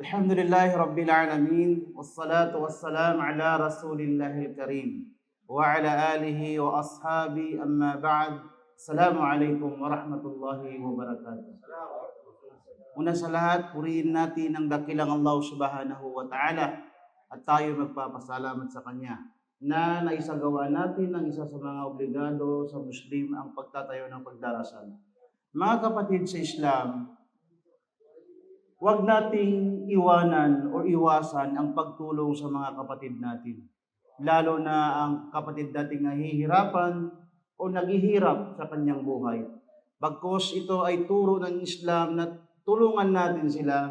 Alhamdulillahi Rabbil Alamin, wassalatu wassalam ala Rasulillahil Karim, wa ala alihi wa ashabi amma ba'd. Assalamualaikum warahmatullahi wabarakatuh. Una sa lahat, purihin natin ang dakilang Allah subhanahu wa ta'ala at tayo magpapasalamat sa Kanya na naisagawa natin ang isa sa mga obligado sa Muslim ang pagtatayo ng pagdarasal. Mga kapatid sa Islam, huwag nating iwanan o iwasan ang pagtulong sa mga kapatid natin. Lalo na ang kapatid nating nahihirapan o naghihirap sa kanyang buhay. Bagkus ito ay turo ng Islam na tulungan natin sila,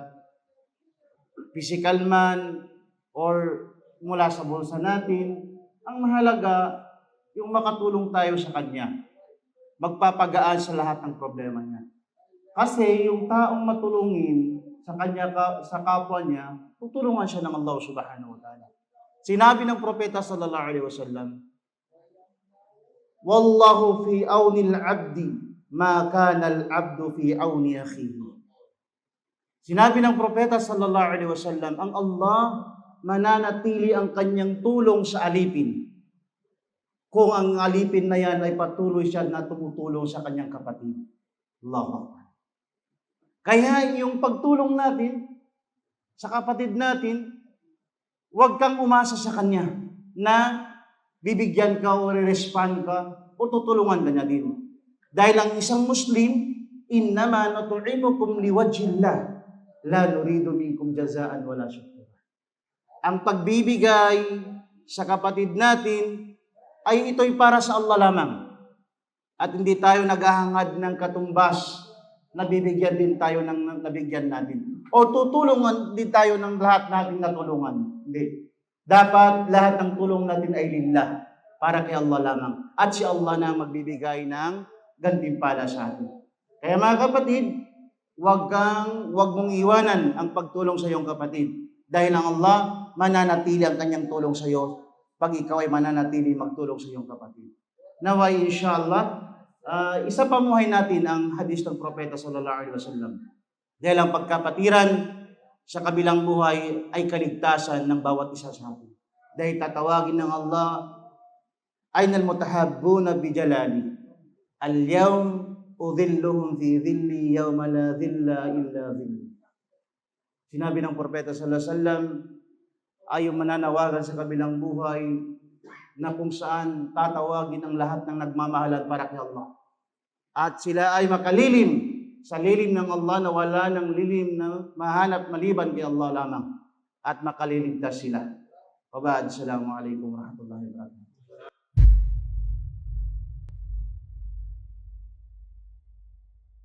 physical man or mula sa bulsa natin. Ang mahalaga, yung makatulong tayo sa kanya. Magpapagaan sa lahat ng problema niya. Kasi yung taong matulungin sa kanya, sa kapwa niya, tutulungan siya ng Allah subhanahu wa ta'ala. Sinabi ng propeta sallallahu alaihi wasallam, "Wallahu fi auni al-'abdi ma kana al-'abdu fi auni akhihi." Sinabi ng propeta sallallahu alaihi wasallam, ang Allah mananatili ang kanyang tulong sa alipin kung ang alipin na yan ay patuloy siya na tumutulong sa kanyang kapatid. Allahu Akbar. Kaya yung pagtulong natin sa kapatid natin, huwag kang umasa sa kanya na bibigyan ka o re-respond ka o tutulungan ka niya din. Dahil ang isang Muslim, innama nut'imukum liwajhillah, la nuridu minkum jazaan wala syukura. Ang pagbibigay sa kapatid natin ay ito'y para sa Allah lamang. At hindi tayo naghahangad ng katumbas na bibigyan din tayo ng nabigyan natin. O tutulungan din tayo ng lahat nating natulungan. Hindi. Dapat lahat ng tulong natin ay lillah, para kay Allah lamang. At si Allah na magbibigay ng gantimpala sa atin. Kaya mga kapatid, huwag mong iwanan ang pagtulong sa iyong kapatid. Dahil ang Allah mananatili ang kanyang tulong sa iyo pag ikaw ay mananatili magtulong sa iyong kapatid. Naway inshallah, isa pamuhay natin ang hadis ng propeta sallallahu alaihi wasallam. Dahil ang pagkapatiran sa kabilang buhay ay kaligtasan ng bawat isa sa atin. Dahil tatawagin ng Allah, aynal mutahabbuna bi jalali, al-yawm udhilluhum fi dhilli yawma la dhilla illa dhilli. Sinabi ng propeta sallallahu alaihi wasallam, ay yung mananawagan sa kabilang buhay na kung saan tatawagin ang lahat ng nagmamahalan para kay Allah. At sila ay makalilim sa lilim ng Allah na wala ng lilim na mahanap maliban kay Allah lamang. At makaliligtas sila. Waba'ad, assalamu alaikum warahmatullahi wabarakatuh.